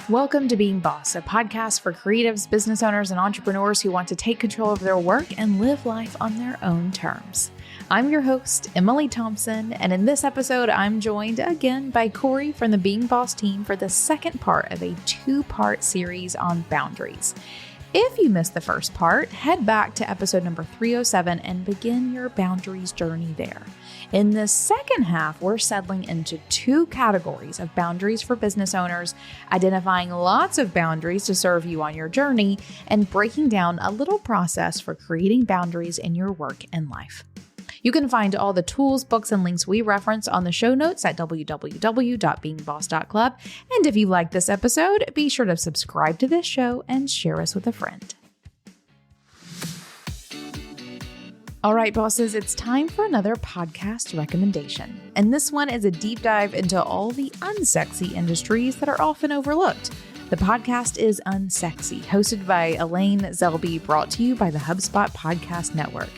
Welcome to Being Boss, a podcast for creatives, business owners, and entrepreneurs who want to take control of their work and live life on their own terms. I'm your host, Emily Thompson, and in this episode, I'm joined again by Corey from the Being Boss team for the second part of a two-part series on boundaries. If you missed the first part, head back to episode number 307 and begin your boundaries journey there. In the second half, we're settling into two categories of boundaries for business owners, identifying lots of boundaries to serve you on your journey, and breaking down a little process for creating boundaries in your work and life. You can find all the tools, books, and links we reference on the show notes at www.beingboss.club. And if you like this episode, be sure to subscribe to this show and share us with a friend. All right, bosses, it's time for another podcast recommendation. And this one is a deep dive into all the unsexy industries that are often overlooked. The podcast is Unsexy, hosted by Elaine Zelby, brought to you by the HubSpot Podcast Network.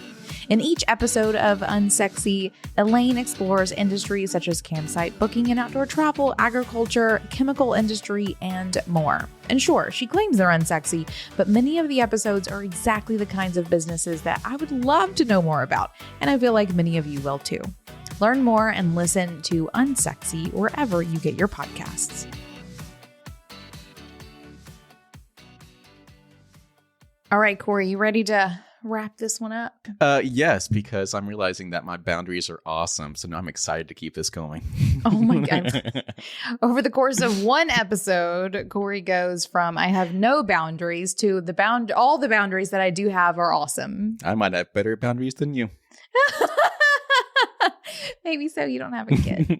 In each episode of Unsexy, Elaine explores industries such as campsite booking and outdoor travel, agriculture, chemical industry, and more. And sure, she claims they're unsexy, but many of the episodes are exactly the kinds of businesses that I would love to know more about, and I feel like many of you will too. Learn more and listen to Unsexy wherever you get your podcasts. All right, Corey, you ready to wrap this one up? Yes, because I'm realizing that my boundaries are awesome. So now I'm excited to keep this going. Oh my God. Over the course of one episode, Corey goes from I have no boundaries to all the boundaries that I do have are awesome. I might have better boundaries than you. Maybe so. You don't have a kid.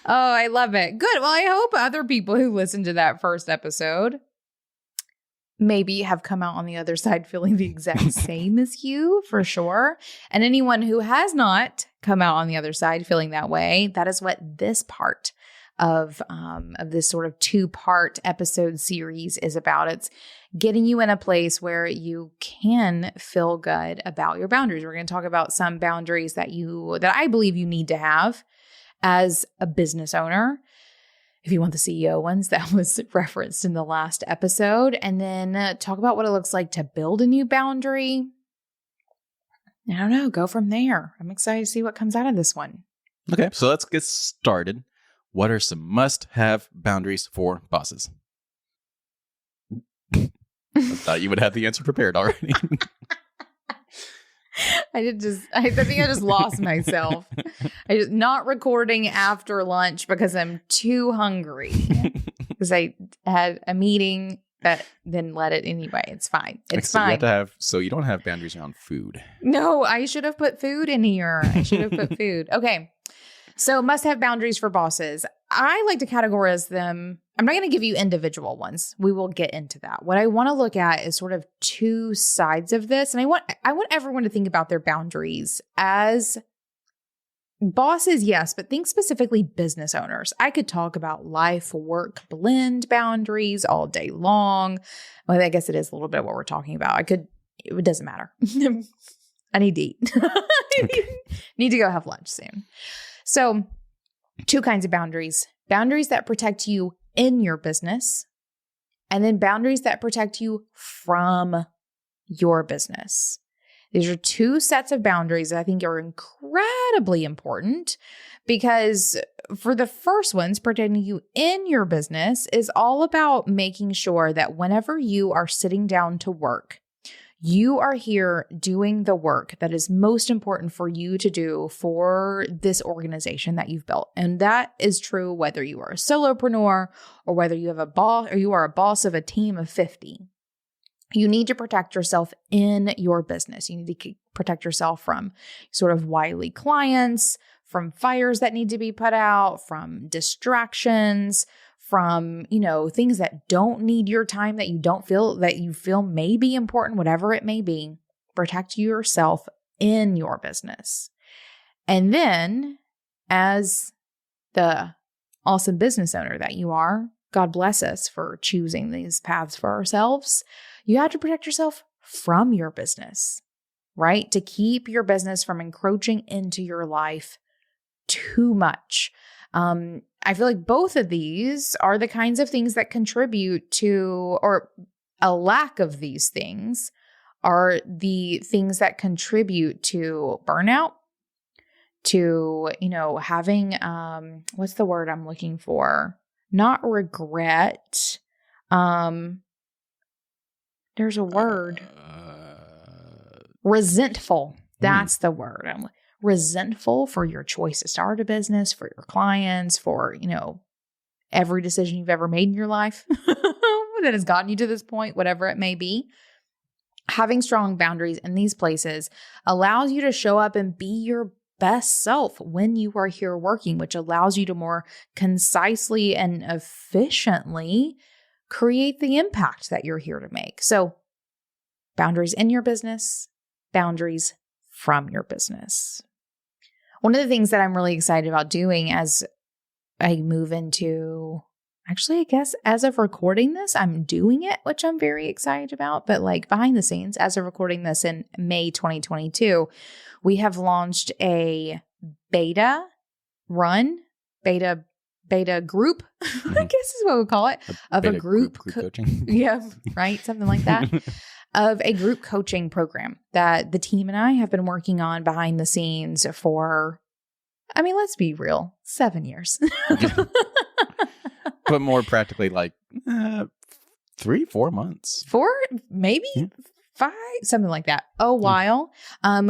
Oh, I love it. Good. Well, I hope other people who listened to that first episode maybe have come out on the other side feeling the exact same as you, for sure. And anyone who has not come out on the other side feeling that way, that is what this part of this sort of two-part episode series is about. It's getting you in a place where you can feel good about your boundaries. We're going to talk about some boundaries that I believe you need to have as a business owner. If you want the CEO ones, that was referenced in the last episode. And then talk about what it looks like to build a new boundary. I don't know, go from there. I'm excited to see what comes out of this one. Okay, so let's get started. What are some must-have boundaries for bosses? I thought you would have the answer prepared already. I think I just lost myself. I just not recording after lunch because I'm too hungry. Because I had a meeting that then led it anyway. It's fine. It's fine. So you don't have boundaries around food. No, I should have put food in here. Okay. So must have boundaries for bosses. I like to categorize them. I'm not going to give you individual ones. We will get into that. What I want to look at is sort of two sides of this. And I want everyone to think about their boundaries as bosses, yes, but think specifically business owners. I could talk about life, work, blend boundaries all day long. Well, I guess it is a little bit what we're talking about. It doesn't matter. I need to eat. Need to go have lunch soon. So two kinds of boundaries. Boundaries that protect you in your business, and then boundaries that protect you from your business. These are two sets of boundaries that I think are incredibly important because for the first ones, protecting you in your business is all about making sure that whenever you are sitting down to work, you are here doing the work that is most important for you to do for this organization that you've built. And that is true whether you are a solopreneur or whether you have a boss or you are a boss of a team of 50. You need to protect yourself in your business. You need to protect yourself from sort of wily clients, from fires that need to be put out, from distractions, from, things that don't need your time, that you feel may be important, whatever it may be. Protect yourself in your business. And then as the awesome business owner that you are, God bless us for choosing these paths for ourselves. You have to protect yourself from your business, right? To keep your business from encroaching into your life too much. I feel like both of these are the kinds of things that contribute to, or a lack of these things are the things that contribute to burnout, to, having, what's the word I'm looking for? Not regret. There's a word. Resentful. That's the word. I'm resentful for your choice to start a business, for your clients, for, every decision you've ever made in your life that has gotten you to this point, whatever it may be. Having strong boundaries in these places allows you to show up and be your best self when you are here working, which allows you to more concisely and efficiently create the impact that you're here to make. So boundaries in your business, boundaries from your business. One of the things that I'm really excited about doing as I move into, actually, I guess as of recording this, I'm doing it, which I'm very excited about. But like behind the scenes, as of recording this in May 2022, we have launched a beta group, I guess is what we call it, of a group coaching. Yeah, right. Something like that. Of a group coaching program that the team and I have been working on behind the scenes for, let's be real, 7 years. But more practically like 3-4 months. 4, maybe 5, something like that. A while.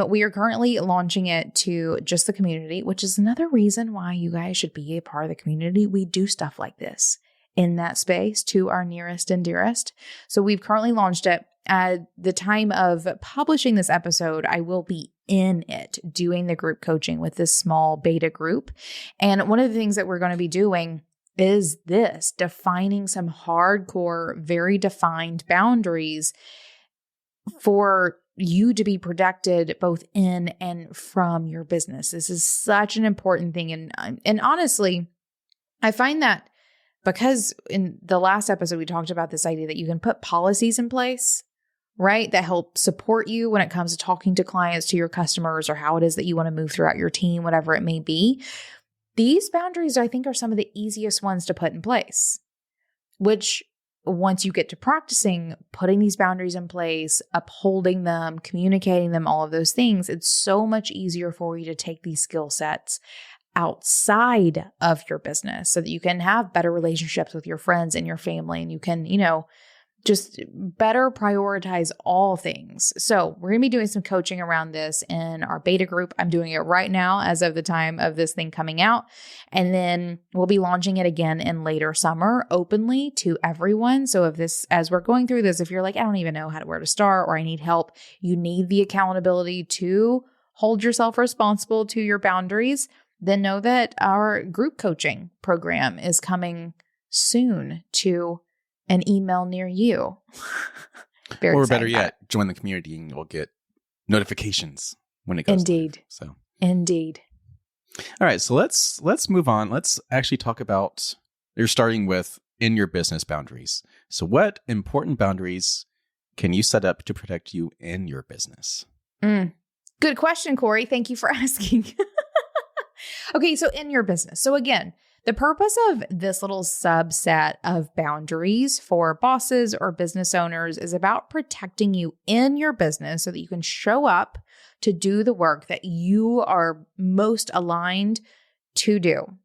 We are currently launching it to just the community, which is another reason why you guys should be a part of the community. We do stuff like this in that space to our nearest and dearest. So we've currently launched it. At the time of publishing this episode, I will be in it doing the group coaching with this small beta group. And one of the things that we're going to be doing is this, defining some hardcore, very defined boundaries for you to be protected both in and from your business. This is such an important thing. And honestly, I find that because in the last episode, we talked about this idea that you can put policies in place, right, that help support you when it comes to talking to clients, to your customers, or how it is that you want to move throughout your team, whatever it may be. These boundaries, I think, are some of the easiest ones to put in place, which once you get to practicing putting these boundaries in place, upholding them, communicating them, all of those things, it's so much easier for you to take these skill sets outside of your business so that you can have better relationships with your friends and your family, and you can, just better prioritize all things. So we're going to be doing some coaching around this in our beta group. I'm doing it right now as of the time of this thing coming out. And then we'll be launching it again in later summer openly to everyone. So as we're going through this, if you're like, I don't even know where to start, or I need help, you need the accountability to hold yourself responsible to your boundaries, then know that our group coaching program is coming soon to an email near you. Or better yet, join the community and you'll get notifications when it goes. Indeed. Live. So indeed. All right, so let's move on. Let's actually talk about, you're starting with in your business boundaries. So what important boundaries can you set up to protect you in your business? Good question, Corey. Thank you for asking. Okay, so in your business. So again, the purpose of this little subset of boundaries for bosses or business owners is about protecting you in your business so that you can show up to do the work that you are most aligned to do.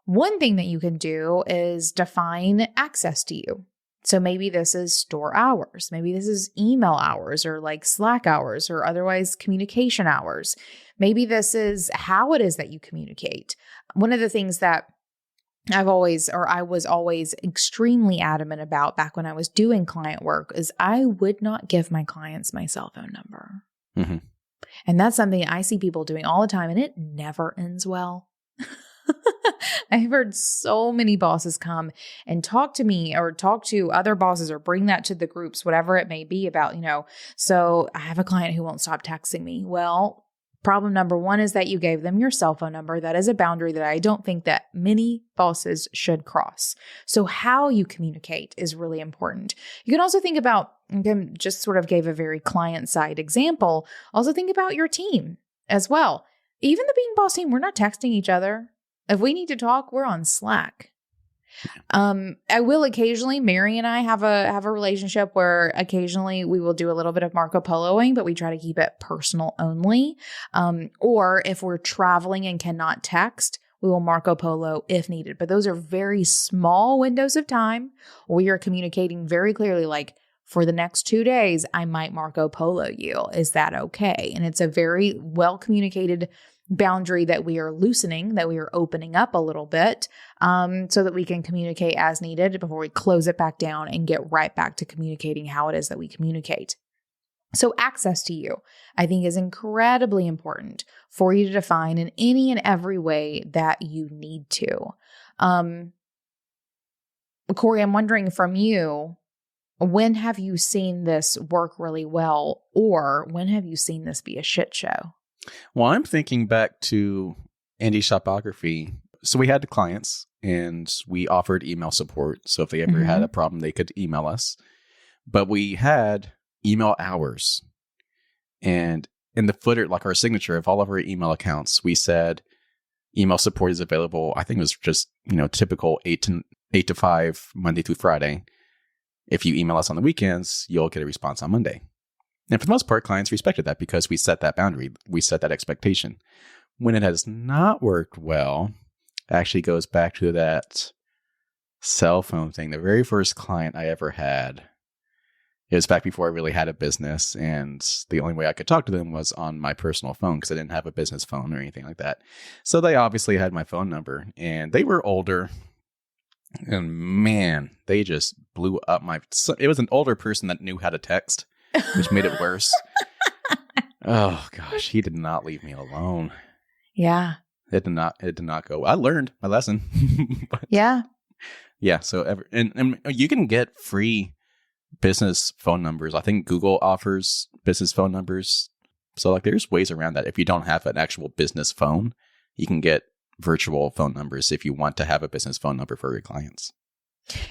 One thing that you can do is define access to you. So maybe this is store hours. Maybe this is email hours or like Slack hours or otherwise communication hours. Maybe this is how it is that you communicate. One of the things that I was always extremely adamant about back when I was doing client work is I would not give my clients my cell phone number. Mm-hmm. And that's something I see people doing all the time, and it never ends well. I've heard so many bosses come and talk to me or talk to other bosses or bring that to the groups, whatever it may be about, so I have a client who won't stop texting me. Well, problem number one is that you gave them your cell phone number. That is a boundary that I don't think that many bosses should cross. So how you communicate is really important. You can also think about, again, just sort of gave a very client side example. Also think about your team as well. Even the Being Boss team, we're not texting each other. If we need to talk, we're on Slack. I will occasionally, Mary and I have a relationship where occasionally we will do a little bit of Marco Poloing, but we try to keep it personal only. Or if we're traveling and cannot text, we will Marco Polo if needed. But those are very small windows of time. We are communicating very clearly, like, for the next 2 days, I might Marco Polo you. Is that okay? And it's a very well communicated boundary that we are loosening, that we are opening up a little bit, so that we can communicate as needed before we close it back down and get right back to communicating how it is that we communicate. So access to you, I think, is incredibly important for you to define in any and every way that you need to. Corey, I'm wondering from you, when have you seen this work really well, or when have you seen this be a shit show? Well, I'm thinking back to Andy Shopography. So we had the clients and we offered email support. So if they ever had a problem, they could email us. But we had email hours. And in the footer, like our signature of all of our email accounts, we said email support is available. I think it was just, typical 8 to 5, Monday through Friday. If you email us on the weekends, you'll get a response on Monday. And for the most part, clients respected that because we set that boundary. We set that expectation. When it has not worked well, it actually goes back to that cell phone thing. The very first client I ever had, it was back before I really had a business. And the only way I could talk to them was on my personal phone because I didn't have a business phone or anything like that. So they obviously had my phone number and they were older. And man, they just blew up it was an older person that knew how to text, which made it worse. Oh gosh, he did not leave me alone. Yeah. It did not go. I learned my lesson. Yeah. Yeah. So and you can get free business phone numbers. I think Google offers business phone numbers. So like there's ways around that. If you don't have an actual business phone, you can get virtual phone numbers if you want to have a business phone number for your clients.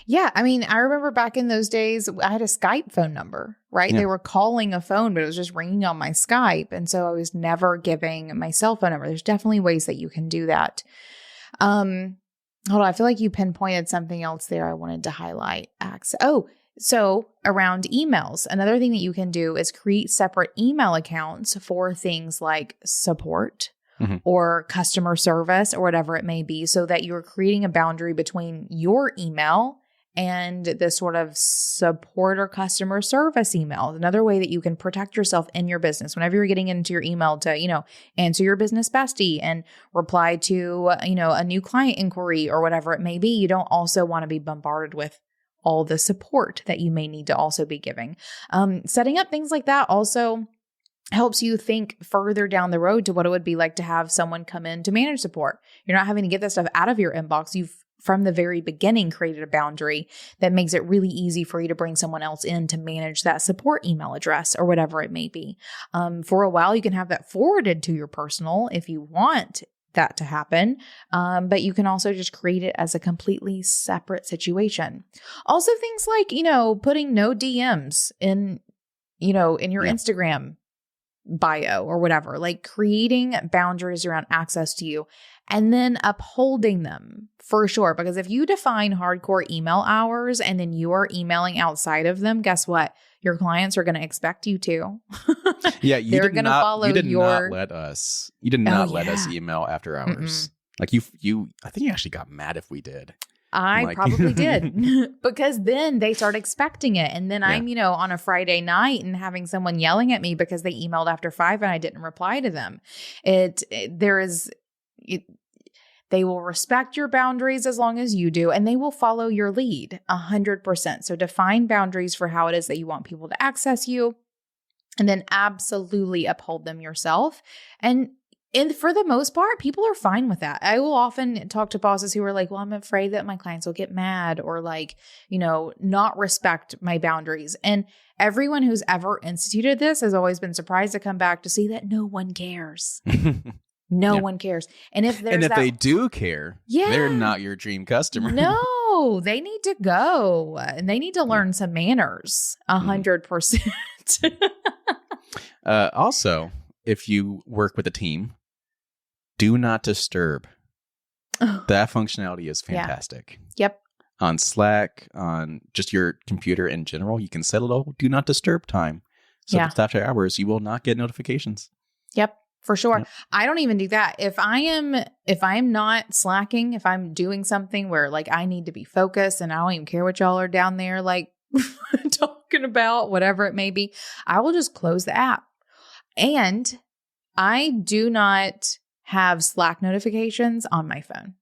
Yeah. I mean, I remember back in those days, I had a Skype phone number, right? Yeah. They were calling a phone, but it was just ringing on my Skype. And so I was never giving my cell phone number. There's definitely ways that you can do that. Hold on. I feel like you pinpointed something else there I wanted to highlight. So around emails, another thing that you can do is create separate email accounts for things like support, or customer service or whatever it may be, so that you're creating a boundary between your email and the sort of support or customer service email. Another way that you can protect yourself in your business whenever you're getting into your email to, answer your business bestie and reply to, a new client inquiry or whatever it may be. You don't also want to be bombarded with all the support that you may need to also be giving. Setting up things like that also helps you think further down the road to what it would be like to have someone come in to manage support. You're not having to get that stuff out of your inbox. You've, from the very beginning, created a boundary that makes it really easy for you to bring someone else in to manage that support email address or whatever it may be. For a while, you can have that forwarded to your personal if you want that to happen. But you can also just create it as a completely separate situation. Also things like, putting no DMs in your Instagram bio or whatever, like creating boundaries around access to you and then upholding them for sure. Because if you define hardcore email hours and then you are emailing outside of them, guess what? Your clients are going to expect you to. Yeah, they're going to follow you did not let us email after hours. Like you, I think you actually got mad if we did. I probably did because then they start expecting it. And then I'm, on a Friday night and having someone yelling at me because they emailed after 5 and I didn't reply to them. They will respect your boundaries as long as you do, and they will follow your lead 100%. So define boundaries for how it is that you want people to access you, and then absolutely uphold them yourself. And for the most part, people are fine with that. I will often talk to bosses who are like, well, I'm afraid that my clients will get mad or not respect my boundaries. And everyone who's ever instituted this has always been surprised to come back to see that no one cares. No one cares. And if they do care, they're not your dream customer. No, they need to go and they need to learn some manners 100%. Also, if you work with a team, do not disturb. That functionality is Yeah. fantastic. Yep. On Slack, on just your computer in general, you can set a little do not disturb time. So Yeah. if it's after hours, you will not get notifications. Yep, for sure. Yep. I don't even do that. If I am not slacking, if I'm doing something where like I need to be focused and I don't even care what y'all are down there like talking about, whatever it may be, I will just close the app. And I do not have Slack notifications on my phone.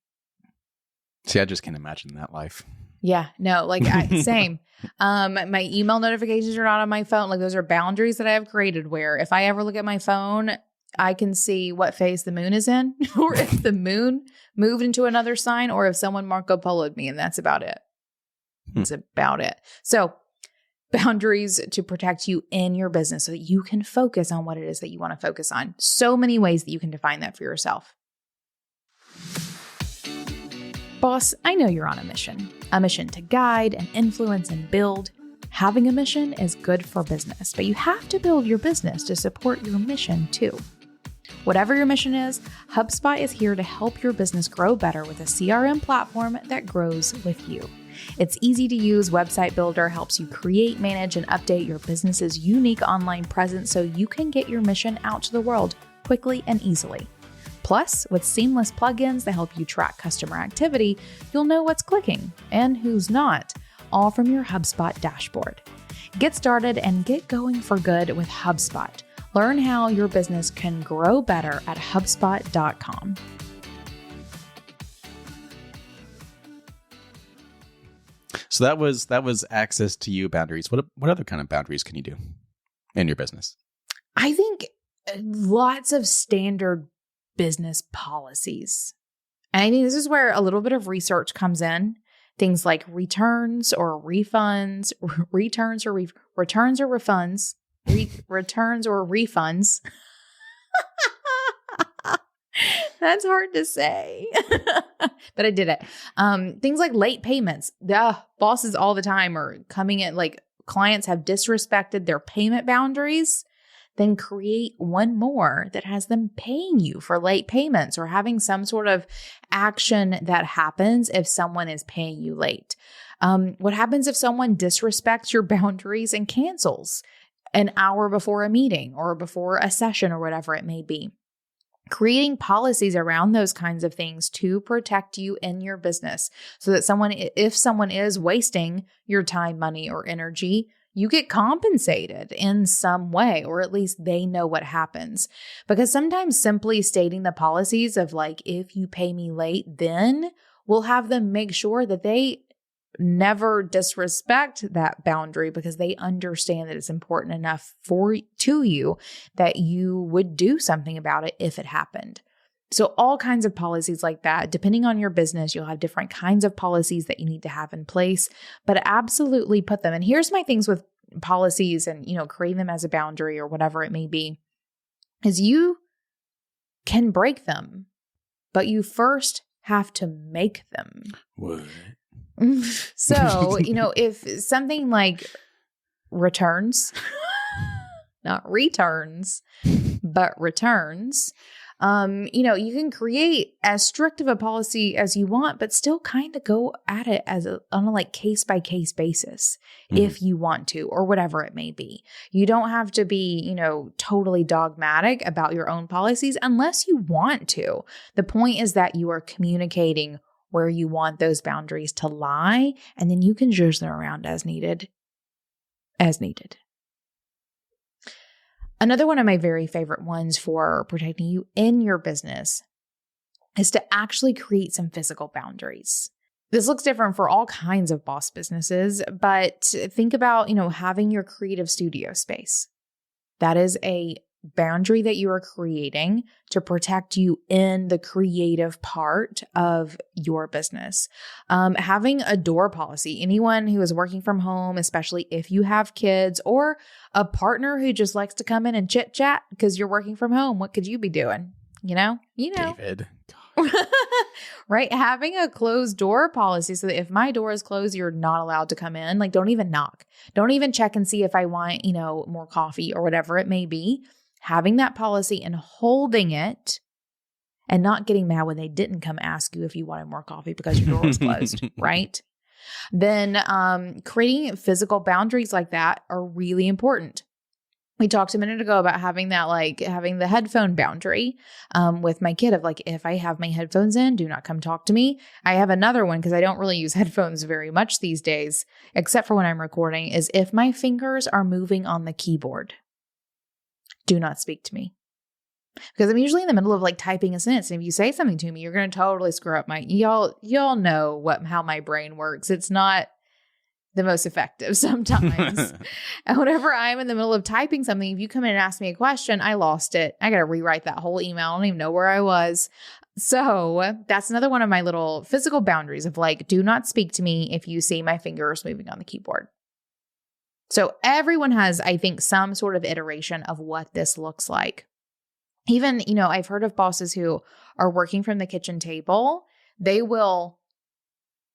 See, I just can't imagine that life. Yeah, no, like same. My email notifications are not on my phone. Like those are boundaries that I have created where if I ever look at my phone, I can see what phase the moon is in or if the moon moved into another sign or if someone Marco Polo'd me, and that's about it. That's about it. So boundaries to protect you in your business so that you can focus on what it is that you want to focus on. So many ways that you can define that for yourself. Boss, I know you're on a mission to guide and influence and build. Having a mission is good for business, but you have to build your business to support your mission too. Whatever your mission is, HubSpot is here to help your business grow better with a CRM platform that grows with you. Its easy-to-use website builder helps you create, manage, and update your business's unique online presence so you can get your mission out to the world quickly and easily. Plus, with seamless plugins that help you track customer activity, you'll know what's clicking and who's not, all from your HubSpot dashboard. Get started and get going for good with HubSpot. Learn how your business can grow better at HubSpot.com. So that was access to you boundaries. What other kind of boundaries can you do in your business? I think lots of standard business policies. And I think this is where a little bit of research comes in. Things like returns or refunds, returns or refunds. That's hard to say, but I did it. Things like late payments. Bosses all the time are coming in, like clients have disrespected their payment boundaries. Then create one more that has them paying you for late payments or having some sort of action that happens if someone is paying you late. What happens if someone disrespects your boundaries and cancels an hour before a meeting or before a session or whatever it may be? Creating policies around those kinds of things to protect you in your business so that if someone is wasting your time, money, or energy, you get compensated in some way, or at least they know what happens. Because sometimes simply stating the policies of like, if you pay me late, then we'll have them make sure that they never disrespect that boundary because they understand that it's important enough to you that you would do something about it if it happened. So all kinds of policies like that, depending on your business, you'll have different kinds of policies that you need to have in place, but absolutely put them. And here's my things with policies and, creating them as a boundary or whatever it may be, is you can break them, but you first have to make them. What? So, if something like returns, not returns, but returns, you can create as strict of a policy as you want, but still kind of go at it on a case by case basis if you want to, or whatever it may be. You don't have to be, totally dogmatic about your own policies unless you want to. The point is that you are communicating where you want those boundaries to lie, and then you can zhuzh them around as needed. Another one of my very favorite ones for protecting you in your business is to actually create some physical boundaries. This looks different for all kinds of boss businesses, but think about, having your creative studio space. That is a boundary that you are creating to protect you in the creative part of your business. Having a door policy. Anyone who is working from home, especially if you have kids or a partner who just likes to come in and chit chat because you're working from home, what could you be doing? David. Right? Having a closed door policy so that if my door is closed, you're not allowed to come in. Don't even knock. Don't even check and see if I want, more coffee or whatever it may be. Having that policy and holding it and not getting mad when they didn't come ask you if you wanted more coffee because your door was closed, right? Then creating physical boundaries like that are really important. We talked a minute ago about having that, like having the headphone boundary with my kid of like, if I have my headphones in, do not come talk to me. I have another one because I don't really use headphones very much these days, except for when I'm recording, is if my fingers are moving on the keyboard, do not speak to me. Because I'm usually in the middle of like typing a sentence. And if you say something to me, you're going to totally screw up y'all know how my brain works. It's not the most effective sometimes. And whenever I'm in the middle of typing something, if you come in and ask me a question, I lost it. I got to rewrite that whole email. I don't even know where I was. So that's another one of my little physical boundaries of like, do not speak to me if you see my fingers moving on the keyboard. So everyone has, I think, some sort of iteration of what this looks like. Even, I've heard of bosses who are working from the kitchen table. They will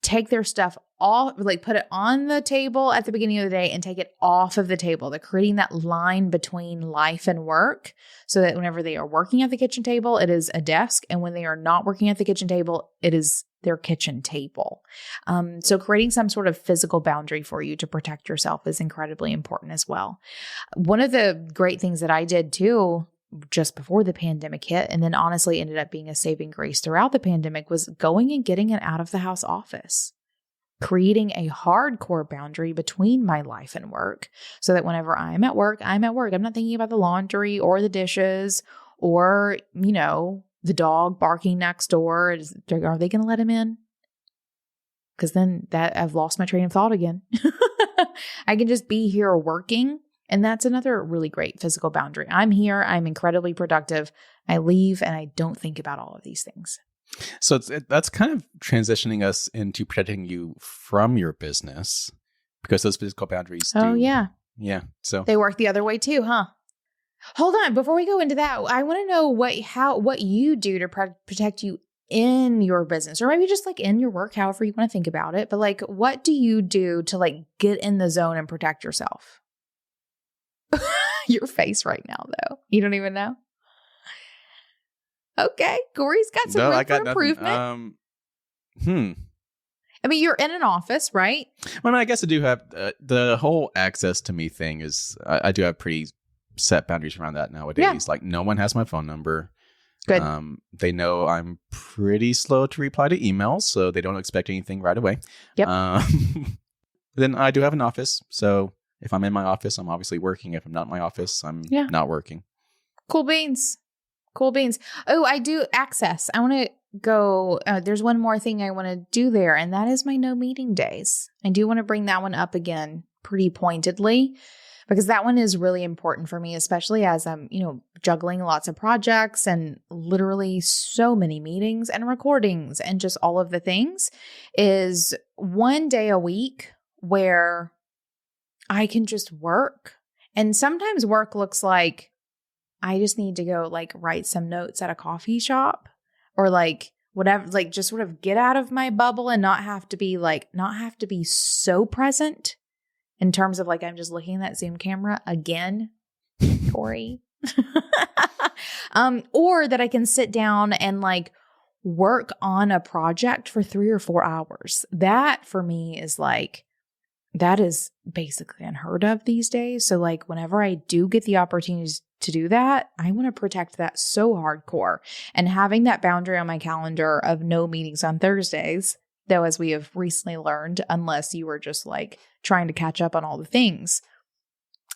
take their stuff off, like put it on the table at the beginning of the day and take it off of the table. They're creating that line between life and work so that whenever they are working at the kitchen table, it is a desk. And when they are not working at the kitchen table, it is their kitchen table. So creating some sort of physical boundary for you to protect yourself is incredibly important as well. One of the great things that I did too, just before the pandemic hit, and then honestly ended up being a saving grace throughout the pandemic, was going and getting an out of the house office, creating a hardcore boundary between my life and work so that whenever I'm at work, I'm at work. I'm not thinking about the laundry or the dishes or, the dog barking next door. Are they going to let him in? Because then I've lost my train of thought again. I can just be here working. And that's another really great physical boundary. I'm here. I'm incredibly productive. I leave and I don't think about all of these things. So that's kind of transitioning us into protecting you from your business because those physical boundaries Oh, yeah. Yeah. So they work the other way too, huh? Hold on. Before we go into that, I want to know what you do to protect you in your business, or maybe just like in your work, however you want to think about it. But like, what do you do to like get in the zone and protect yourself? Your face right now, though. You don't even know? Okay. Corey's got some room for improvement. I mean, you're in an office, right? Well, I guess I do have the whole access to me thing is I do have pretty set boundaries around that nowadays. Yeah. Like no one has my phone number. Good. They know I'm pretty slow to reply to emails, so they don't expect anything right away. Yep. Then I do have an office, so if I'm in my office, I'm obviously working. If I'm not in my office, I'm not working. Cool beans. Cool beans. Oh, I do access. I want to go. There's one more thing I want to do there, and that is my no meeting days. I do want to bring that one up again pretty pointedly because that one is really important for me, especially as I'm, juggling lots of projects and literally so many meetings and recordings and just all of the things, is one day a week where I can just work. And sometimes work looks like I just need to go like write some notes at a coffee shop or like whatever, like just sort of get out of my bubble and not have to be so present in terms of like, I'm just looking at that Zoom camera again, Corey. Or that I can sit down and like work on a project for 3 or 4 hours. That for me is like, that is basically unheard of these days. So like whenever I do get the opportunities to do that, I want to protect that so hardcore. And having that boundary on my calendar of no meetings on Thursdays, though, as we have recently learned, unless you were just like trying to catch up on all the things,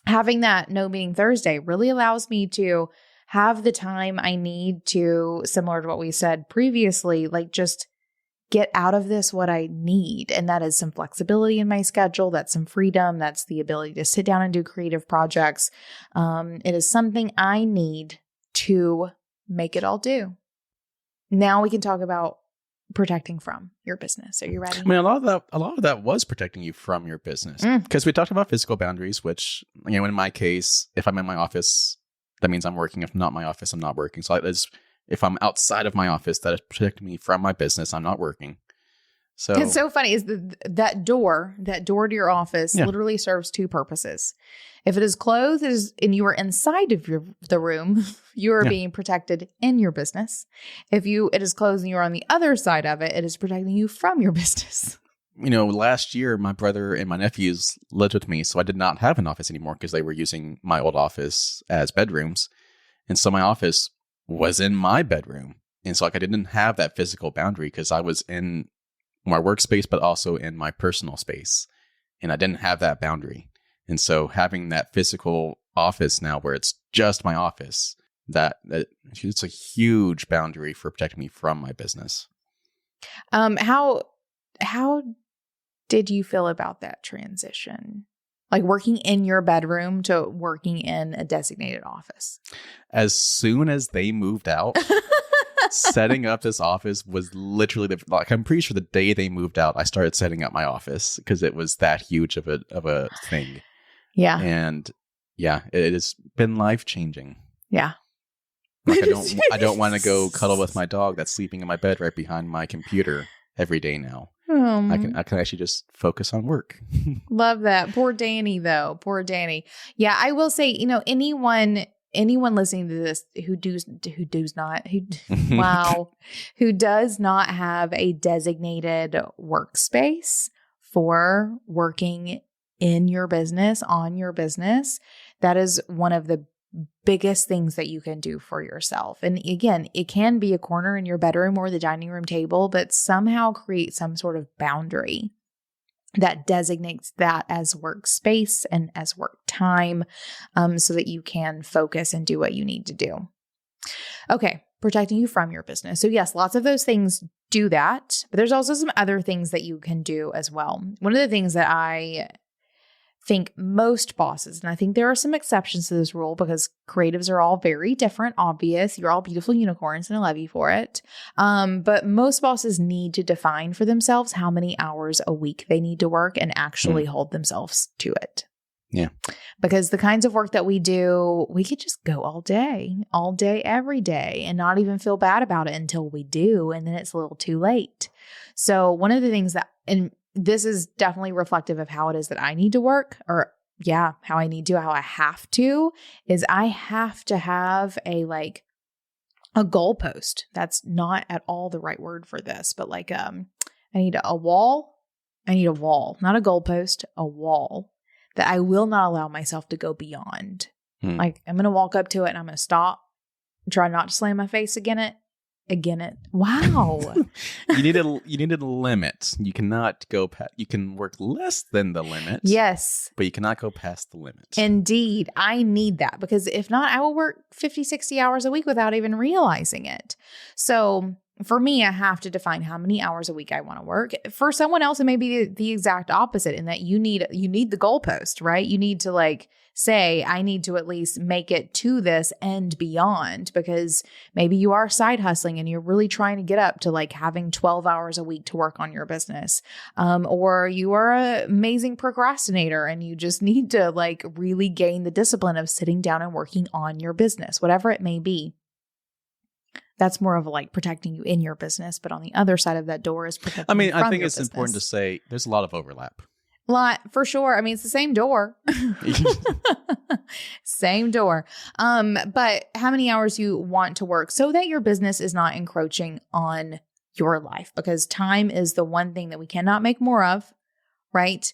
having that no meeting Thursday really allows me to have the time I need to, similar to what we said previously, like just get out of this what I need. And that is some flexibility in my schedule. That's some freedom. That's the ability to sit down and do creative projects. It is something I need to make it all do. Now we can talk about protecting from your business. Are you ready? I mean, a lot of that was protecting you from your business because we talked about physical boundaries, which, in my case, if I'm in my office, that means I'm working. If not in my office, I'm not working. So if I'm outside of my office, that is protecting me from my business. I'm not working. So it's so funny is that door to your office Yeah. literally serves two purposes. If it is closed and you are inside of the room, you are Yeah. being protected in your business. If it is closed and you are on the other side of it, it is protecting you from your business. last year, my brother and my nephews lived with me, so I did not have an office anymore because they were using my old office as bedrooms. And so my office was in my bedroom. And so I didn't have that physical boundary because I was in my workspace, but also in my personal space. And I didn't have that boundary. And so having that physical office now where it's just my office, that it's a huge boundary for protecting me from my business. How did you feel about that transition? Like working in your bedroom to working in a designated office? As soon as they moved out, setting up this office was literally I'm pretty sure the day they moved out, I started setting up my office because it was that huge of a thing. Yeah. And yeah, it has been life-changing. Yeah. Like I don't want to go cuddle with my dog that's sleeping in my bed right behind my computer every day now. I can actually just focus on work. Love that. Poor Danny, though. Poor Danny. Yeah, I will say, anyone listening to this who does not have a designated workspace for working in your business, on your business, that is one of the biggest things that you can do for yourself. And again, it can be a corner in your bedroom or the dining room table, but somehow create some sort of boundary that designates that as workspace and as work time, so that you can focus and do what you need to do. Okay, protecting you from your business. So yes, lots of those things do that, but there's also some other things that you can do as well. One of the things that I think most bosses, and I think there are some exceptions to this rule because creatives are all very different, obvious. You're all beautiful unicorns and I love you for it. But most bosses need to define for themselves how many hours a week they need to work and actually hold themselves to it. Yeah. Because the kinds of work that we do, we could just go all day, every day, and not even feel bad about it until we do. And then it's a little too late. So one of the things and this is definitely reflective of how it is that I need to work, or how I have to, is I have to have a goalpost. That's not at all the right word for this, but I need a wall. I need a wall, not a goalpost, a wall that I will not allow myself to go beyond. Like I'm going to walk up to it and I'm going to stop, try not to slam my face against it. Wow. You need a limit. You cannot go past. You can work less than the limit. Yes. But you cannot go past the limit. Indeed. I need that because if not, I will work 50, 60 hours a week without even realizing it. So for me, I have to define how many hours a week I want to work. For someone else, it may be the exact opposite in that you need the goalpost, right? You need to say, I need to at least make it to this and beyond, because maybe you are side hustling and you're really trying to get up to having 12 hours a week to work on your business. Or you are an amazing procrastinator and you just need to really gain the discipline of sitting down and working on your business, whatever it may be. That's more of protecting you in your business. But on the other side of that door is protecting you from I think your it's business. important to say there's a lot of overlap. For sure. I mean, it's the same door. Same door. But how many hours you want to work so that your business is not encroaching on your life, because time is the one thing that we cannot make more of, right?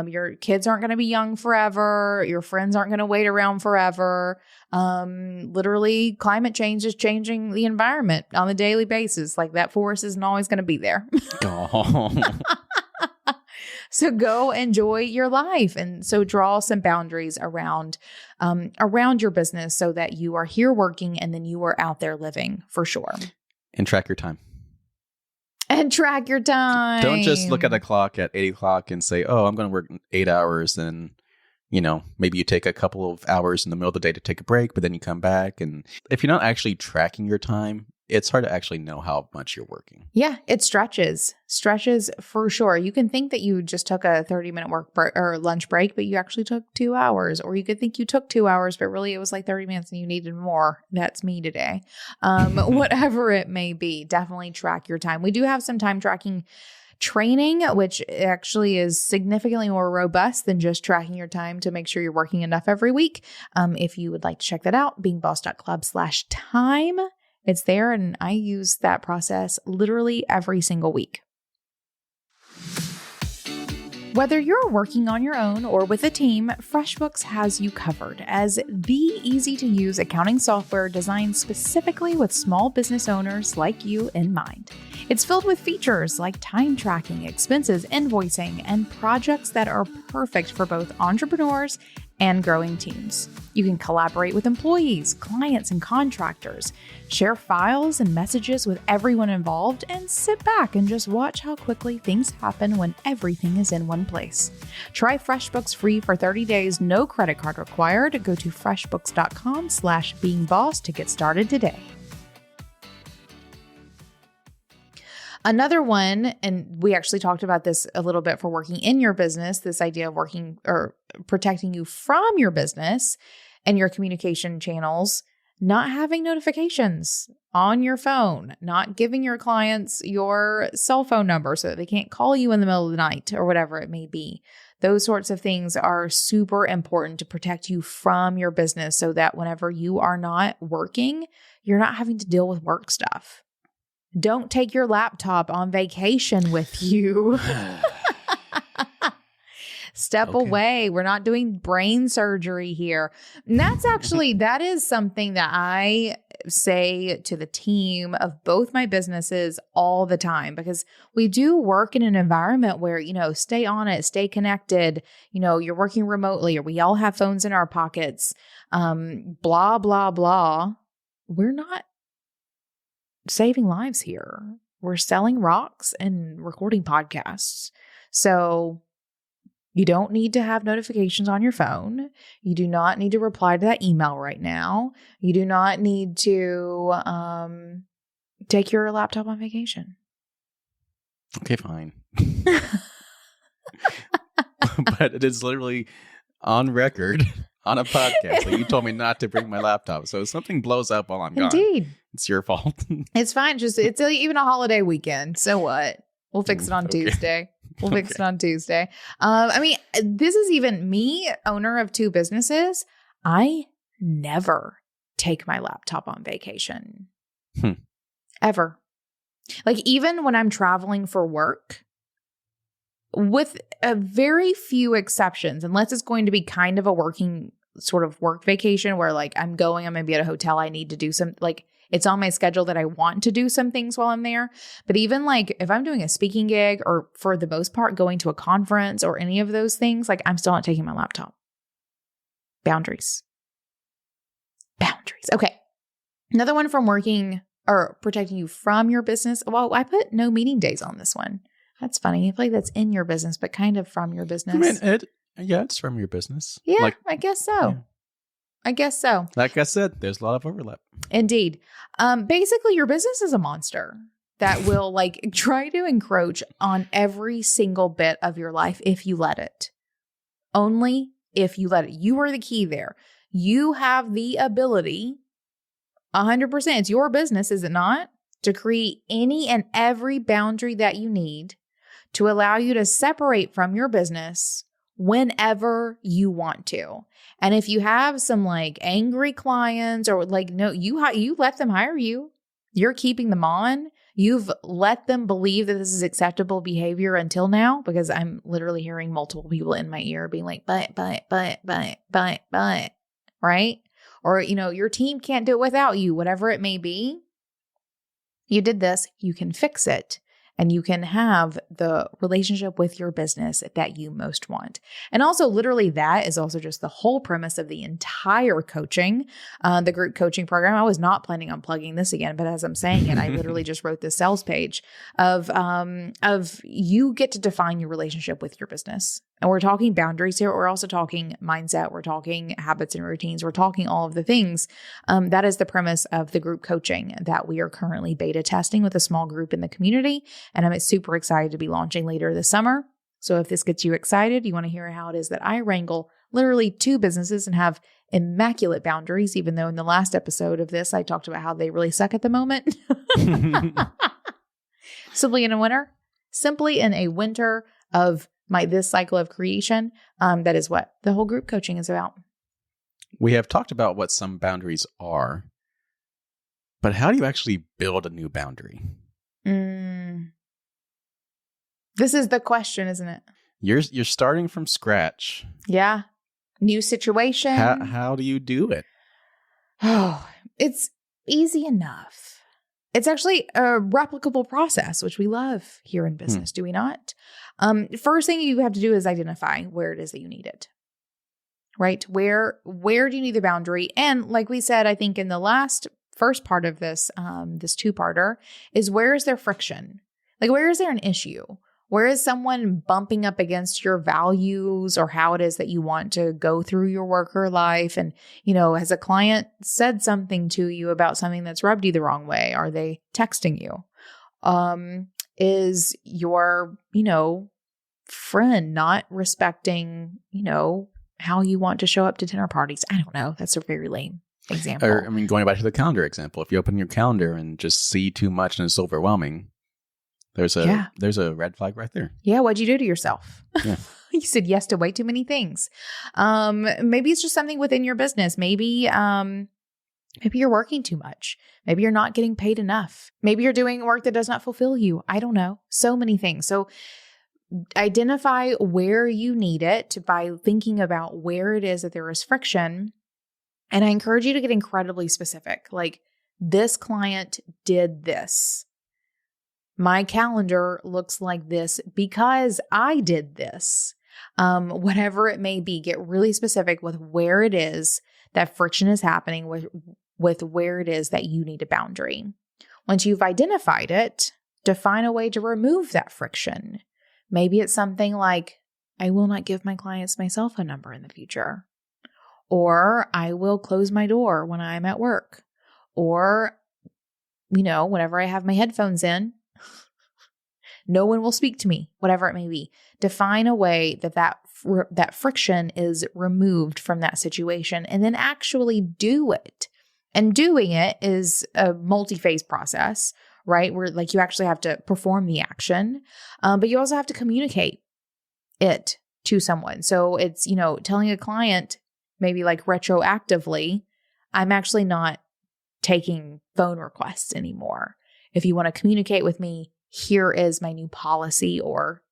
Your kids aren't going to be young forever. Your friends aren't going to wait around forever. Literally, climate change is changing the environment on a daily basis. That forest isn't always going to be there. Oh. So go enjoy your life. And so draw some boundaries around your business so that you are here working and then you are out there living for sure. And track your time. And track your time. Don't just look at the clock at 8 o'clock and say, oh, I'm going to work 8 hours. And, maybe you take a couple of hours in the middle of the day to take a break, but then you come back. And if you're not actually tracking your time, it's hard to actually know how much you're working. Yeah, it stretches for sure. You can think that you just took a 30-minute work break or lunch break, but you actually took 2 hours. Or you could think you took 2 hours, but really it was 30 minutes and you needed more. That's me today. Whatever it may be, definitely track your time. We do have some time tracking training, which actually is significantly more robust than just tracking your time to make sure you're working enough every week. If you would like to check that out, beingboss.club/time. It's there, and I use that process literally every single week. Whether you're working on your own or with a team, FreshBooks has you covered as the easy-to-use accounting software designed specifically with small business owners like you in mind. It's filled with features like time tracking, expenses, invoicing, and projects that are perfect for both entrepreneurs and growing teams. You can collaborate with employees, clients, and contractors, share files and messages with everyone involved, and sit back and just watch how quickly things happen when everything is in one place. Try FreshBooks free for 30 days, no credit card required. Go to freshbooks.com/beingboss to get started today. Another one, and we actually talked about this a little bit for working in your business, this idea of working or protecting you from your business and your communication channels, not having notifications on your phone, not giving your clients your cell phone number so that they can't call you in the middle of the night or whatever it may be. Those sorts of things are super important to protect you from your business so that whenever you are not working, you're not having to deal with work stuff. Don't take your laptop on vacation with you. Step away. We're not doing brain surgery here. And that is something that I say to the team of both my businesses all the time, because we do work in an environment where, stay on it, stay connected. You're working remotely, or we all have phones in our pockets, blah, blah, blah. We're not saving lives here. We're selling rocks and recording podcasts. So you don't need to have notifications on your phone. You do not need to reply to that email right now. You do not need to take your laptop on vacation. Okay, fine. But it is literally on record on a podcast. Like, you told me not to bring my laptop. So if something blows up while I'm gone, it's your fault. It's fine. It's even a holiday weekend. So what? We'll fix it on Tuesday. We'll fix it on Tuesday. This is even me, owner of 2 businesses. I never take my laptop on vacation. Ever. Like, even when I'm traveling for work, with a very few exceptions, unless it's going to be kind of a working sort of work vacation where I'm going to be at a hotel. I need to do some, it's on my schedule that I want to do some things while I'm there. But even if I'm doing a speaking gig, or for the most part going to a conference or any of those things, I'm still not taking my laptop. Boundaries. Okay. Another one from working or protecting you from your business. Well, I put no meeting days on this one. That's funny. I feel like that's in your business, but kind of from your business. I mean, it's from your business. Yeah, I guess so. Yeah. I guess so. Like I said, there's a lot of overlap. Indeed. Basically, your business is a monster that will try to encroach on every single bit of your life if you let it. Only if you let it. You are the key there. You have the ability, 100%, it's your business, is it not? To create any and every boundary that you need to allow you to separate from your business whenever you want to. And if you have some angry clients or no, you let them hire you. You're keeping them on. You've let them believe that this is acceptable behavior until now, because I'm literally hearing multiple people in my ear being like, but, right? Or, your team can't do it without you, whatever it may be. You did this, you can fix it. And you can have the relationship with your business that you most want. And also, literally, that is also just the whole premise of the entire coaching, the group coaching program. I was not planning on plugging this again, but as I'm saying it, I literally just wrote this sales page of you get to define your relationship with your business. And we're talking boundaries here. We're also talking mindset. We're talking habits and routines. We're talking all of the things. That is the premise of the group coaching that we are currently beta testing with a small group in the community. And I'm super excited to be launching later this summer. So if this gets you excited, you want to hear how it is that I wrangle literally 2 businesses and have immaculate boundaries, even though in the last episode of this, I talked about how they really suck at the moment. Simply in a winner. simply in a winter of this cycle of creation. That is what the whole group coaching is about. We have talked about what some boundaries are, but how do you actually build a new boundary? This is the question, isn't it? You're starting from scratch. Yeah. New situation. How do you do it? Oh, it's easy enough. It's actually a replicable process, which we love here in business, do we not? First thing you have to do is identify where it is that you need it, right? Where do you need the boundary? And like we said, I think in the first part of this, this two-parter, is where is there friction? Like, where is there an issue? Where is someone bumping up against your values or how it is that you want to go through your worker life? And, has a client said something to you about something that's rubbed you the wrong way? Are they texting you? Is your, friend not respecting, how you want to show up to dinner parties? I don't know. That's a very lame example. Or, going back to the calendar example, if you open your calendar and just see too much and it's overwhelming, there's a red flag right there. Yeah. What'd you do to yourself? Yeah. You said yes to way too many things. Maybe it's just something within your business. Maybe you're working too much. Maybe you're not getting paid enough. Maybe you're doing work that does not fulfill you. I don't know. So many things. So identify where you need it by thinking about where it is that there is friction. And I encourage you to get incredibly specific. Like, this client did this. My calendar looks like this because I did this. Whatever it may be, get really specific with where it is that friction is happening, with where it is that you need a boundary. Once you've identified it, define a way to remove that friction. Maybe it's something like, I will not give my clients my cell phone number in the future. Or I will close my door when I'm at work. Or, whenever I have my headphones in, no one will speak to me, whatever it may be. Define a way that friction is removed from that situation, and then actually do it. And doing it is a multi-phase process, right? Where you actually have to perform the action, but you also have to communicate it to someone. So it's, telling a client maybe retroactively, I'm actually not taking phone requests anymore. If you want to communicate with me, here is my new policy, or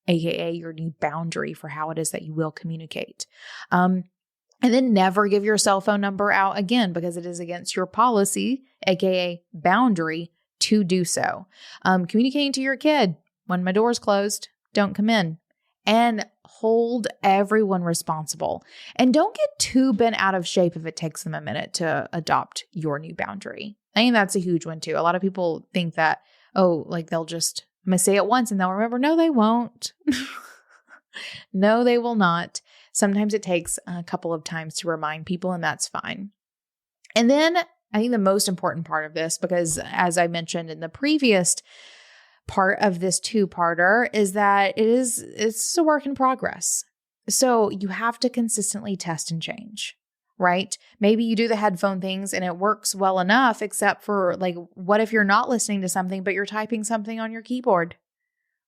AKA your new boundary for how it is that you will communicate. And then never give your cell phone number out again, because it is against your policy, AKA boundary, to do so. Communicating to your kid, when my door's closed, don't come in. And hold everyone responsible. And don't get too bent out of shape if it takes them a minute to adopt your new boundary. I think that's a huge one too. A lot of people think that, they'll just, I'm going to say it once and they'll remember. No, they won't. No, they will not. Sometimes it takes a couple of times to remind people, and that's fine. And then I think the most important part of this, because as I mentioned in the previous part of this two-parter, is that it's a work in progress. So you have to consistently test and change, right? Maybe you do the headphone things and it works well enough, except for what if you're not listening to something, but you're typing something on your keyboard,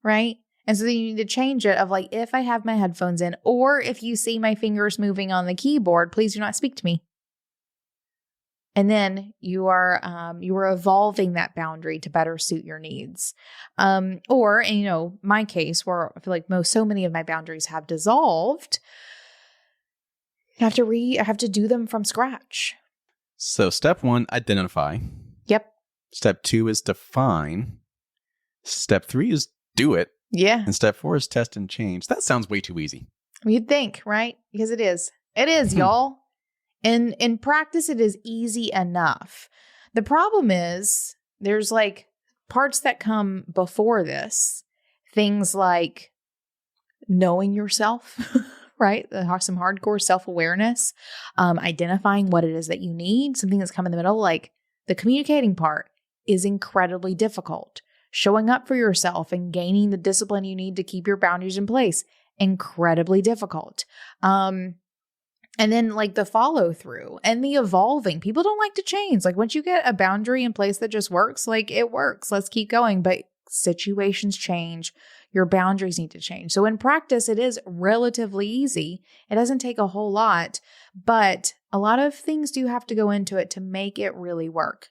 right? And so then you need to change it of if I have my headphones in, or if you see my fingers moving on the keyboard, please do not speak to me. And then you are evolving that boundary to better suit your needs. Or in my case, where I feel like so many of my boundaries have dissolved, I have to do them from scratch. So step 1, identify. Yep. Step 2 is define. Step 3 is do it. Yeah. And step 4 is test and change. That sounds way too easy. You'd think, right? Because it is. It is, y'all. In practice, it is easy enough. The problem is there's parts that come before this. Things like knowing yourself, right? Some hardcore self-awareness, identifying what it is that you need, something that's come in the middle, the communicating part is incredibly difficult. Showing up for yourself and gaining the discipline you need to keep your boundaries in place, incredibly difficult. And then the follow through and the evolving. People don't like to change. Once you get a boundary in place that just works, it works. Let's keep going. But Situations change. Your boundaries need to change. So in practice, it is relatively easy. It doesn't take a whole lot, but a lot of things do have to go into it to make it really work.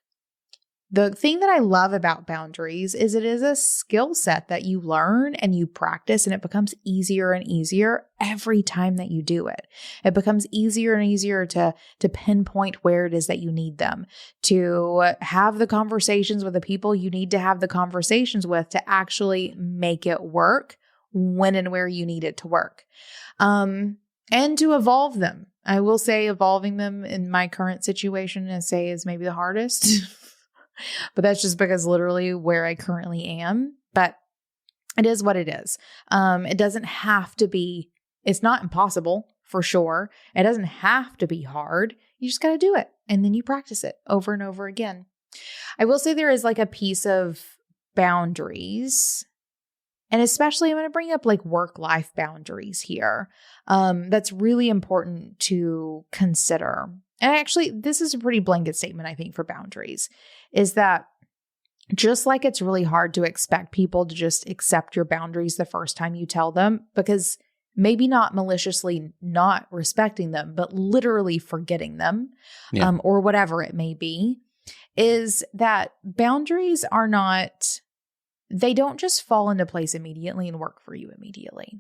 The thing that I love about boundaries is it is a skill set that you learn and you practice, and it becomes easier and easier every time that you do it. It becomes easier and easier to pinpoint where it is that you need them, to have the conversations with the people you need to have the conversations with to actually make it work when and where you need it to work. And to evolve them. I will say evolving them in my current situation, I say, is maybe the hardest. But that's just because literally where I currently am. But it is what it is. It doesn't have to be, it's not impossible for sure. It doesn't have to be hard. You just got to do it. And then you practice it over and over again. I will say there is like a piece of boundaries. And especially I'm going to bring up like work-life boundaries here. That's really important to consider. And actually, this is a pretty blanket statement, I think, for boundaries, is that just like it's really hard to expect people to just accept your boundaries the first time you tell them, because maybe not maliciously not respecting them, but literally forgetting them, or whatever it may be, is that boundaries are not, they don't just fall into place immediately and work for you immediately,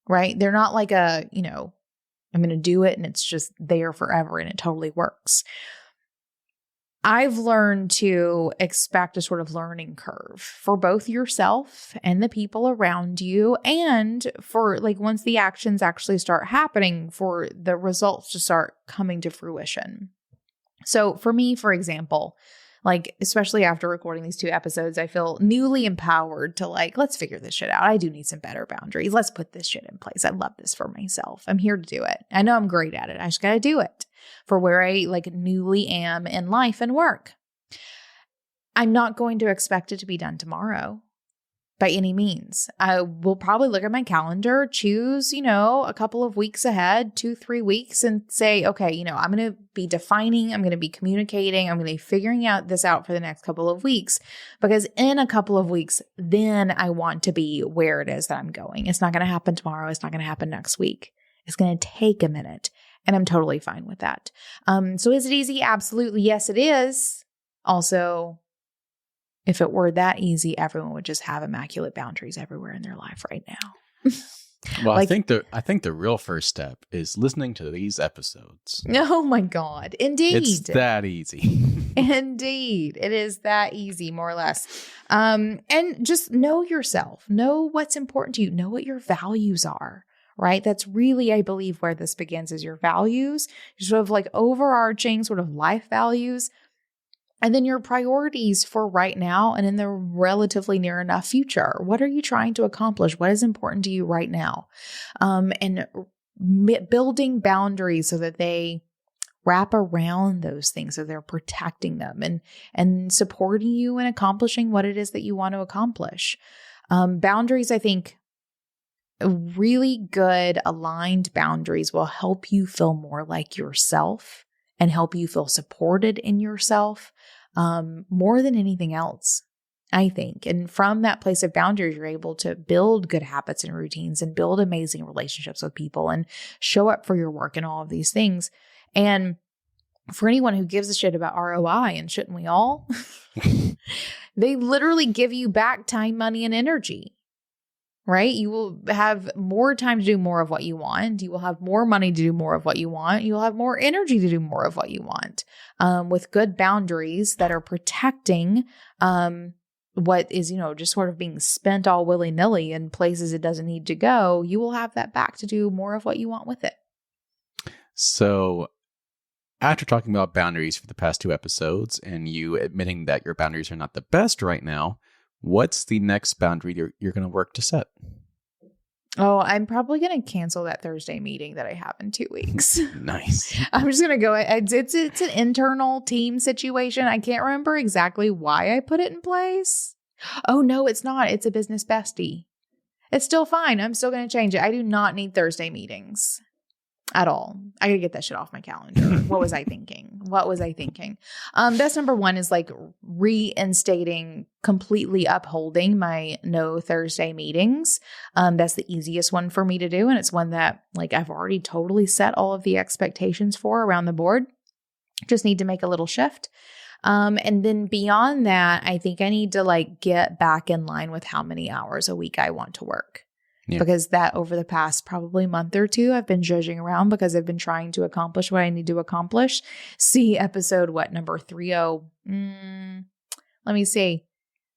right? They're not like a, I'm going to do it and it's just there forever and it totally works. I've learned to expect a sort of learning curve for both yourself and the people around you, and for like once the actions actually start happening, for the results to start coming to fruition. So for me, for example, like, especially after recording these 2 episodes, I feel newly empowered to like, let's figure this shit out. I do need some better boundaries. Let's put this shit in place. I love this for myself. I'm here to do it. I know I'm great at it. I just got to do it for where I like newly am in life and work. I'm not going to expect it to be done tomorrow by any means. I will probably look at my calendar, choose, a couple of weeks ahead, 2-3 weeks, and say, okay, I'm going to be defining, I'm going to be communicating, I'm going to be figuring this out for the next couple of weeks, because in a couple of weeks, then I want to be where it is that I'm going. It's not going to happen tomorrow. It's not going to happen next week. It's going to take a minute, and I'm totally fine with that. So is it easy? Absolutely. Yes, it is. Also, if it were that easy, everyone would just have immaculate boundaries everywhere in their life right now. Well, I think the real first step is listening to these episodes. Oh my God. Indeed. It's that easy. Indeed. It is that easy, more or less. And just know yourself. Know what's important to you. Know what your values are, right? That's really, I believe, where this begins, is your values, your sort of like overarching sort of life values. And then your priorities for right now and in the relatively near enough future. What are you trying to accomplish? What is important to you right now? And building boundaries so that they wrap around those things, so they're protecting them and supporting you in accomplishing what it is that you want to accomplish. Boundaries, I think, really good aligned boundaries will help you feel more like yourself and help you feel supported in yourself, more than anything else, I think. And from that place of boundaries, you're able to build good habits and routines and build amazing relationships with people and show up for your work and all of these things. And for anyone who gives a shit about ROI, and shouldn't we all, they literally give you back time, money, and energy. Right? You will have more time to do more of what you want. You will have more money to do more of what you want. You'll have more energy to do more of what you want. With good boundaries that are protecting what is, just sort of being spent all willy-nilly in places it doesn't need to go, you will have that back to do more of what you want with it. So after talking about boundaries for the past 2 episodes and you admitting that your boundaries are not the best right now, what's the next boundary you're going to work to set? Oh, I'm probably going to cancel that Thursday meeting that I have in 2 weeks. Nice. I'm just going to go. It's an internal team situation. I can't remember exactly why I put it in place. Oh, no, it's not. It's a business bestie. It's still fine. I'm still going to change it. I do not need Thursday meetings. at all. I gotta get that shit off my calendar. What was I thinking? That's number one, is like reinstating, completely upholding my no Thursday meetings. That's the easiest one for me to do. And it's one that like I've already totally set all of the expectations for around the board. Just need to make a little shift. And then beyond that, I think I need to like get back in line with how many hours a week I want to work. Yeah. Because that over the past probably month or two, I've been judging around because I've been trying to accomplish what I need to accomplish. See episode, number 30? Let me see.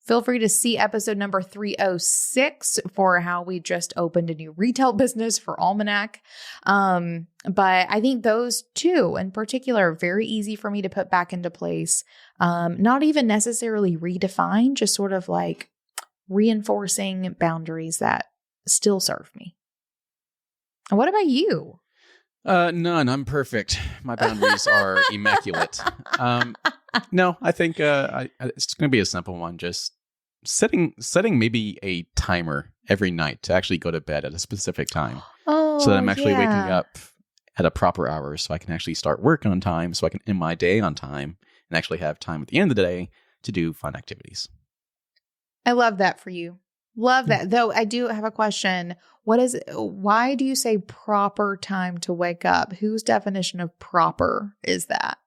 Feel free to see episode number 306 for how we just opened a new retail business for Almanac. But I think those two in particular are very easy for me to put back into place. Not even necessarily redefine, just sort of like reinforcing boundaries that still serve me. What about you? None. I'm perfect. My boundaries are immaculate. No, I think it's going to be a simple one. Just setting maybe a timer every night to actually go to bed at a specific time. So that I'm actually waking up at a proper hour, so I can actually start work on time, so I can end my day on time and actually have time at the end of the day to do fun activities. I love that for you. Love that. Though I do have a question. Why do you say proper time to wake up? Whose definition of proper is that?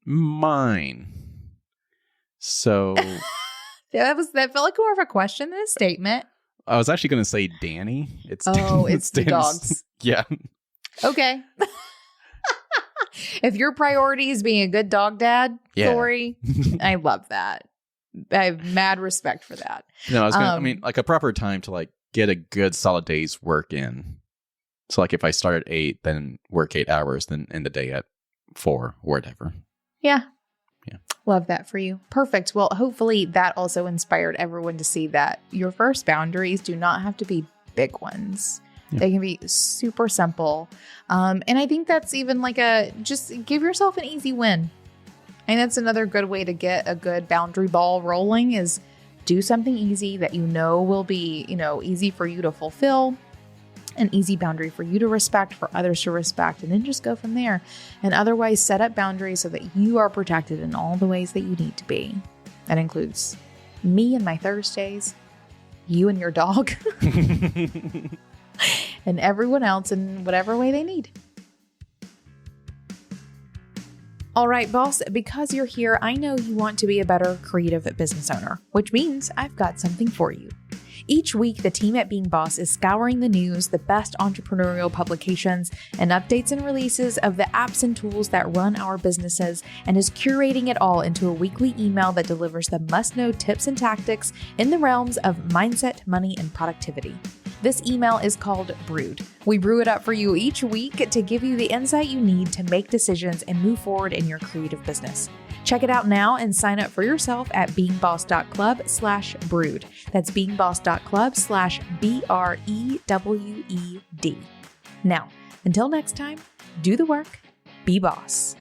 Mine. So that felt like more of a question than a statement. I was actually going to say Danny. It's the dogs. Yeah. Okay. If your priority is being a good dog dad, Tori, I love that. I have mad respect for that. No, I mean, like a proper time to like get a good solid day's work in. So like if I start at 8, then work 8 hours, then end the day at 4 or whatever. Yeah. Love that for you. Perfect. Well, hopefully that also inspired everyone to see that your first boundaries do not have to be big ones. Yeah. They can be super simple. And I think that's even like just give yourself an easy win. And that's another good way to get a good boundary ball rolling, is do something easy that you know will be, easy for you to fulfill, an easy boundary for you to respect, for others to respect, and then just go from there. And otherwise set up boundaries so that you are protected in all the ways that you need to be. That includes me and my Thursdays, you and your dog, and everyone else in whatever way they need. All right, boss, because you're here, I know you want to be a better creative business owner, which means I've got something for you. Each week, the team at Being Boss is scouring the news, the best entrepreneurial publications, and updates and releases of the apps and tools that run our businesses, and is curating it all into a weekly email that delivers the must-know tips and tactics in the realms of mindset, money, and productivity. This email is called Brewed. We brew it up for you each week to give you the insight you need to make decisions and move forward in your creative business. Check it out now and sign up for yourself at beingboss.club/brewed. That's beingboss.club/BREWED. Now, until next time, do the work, be boss.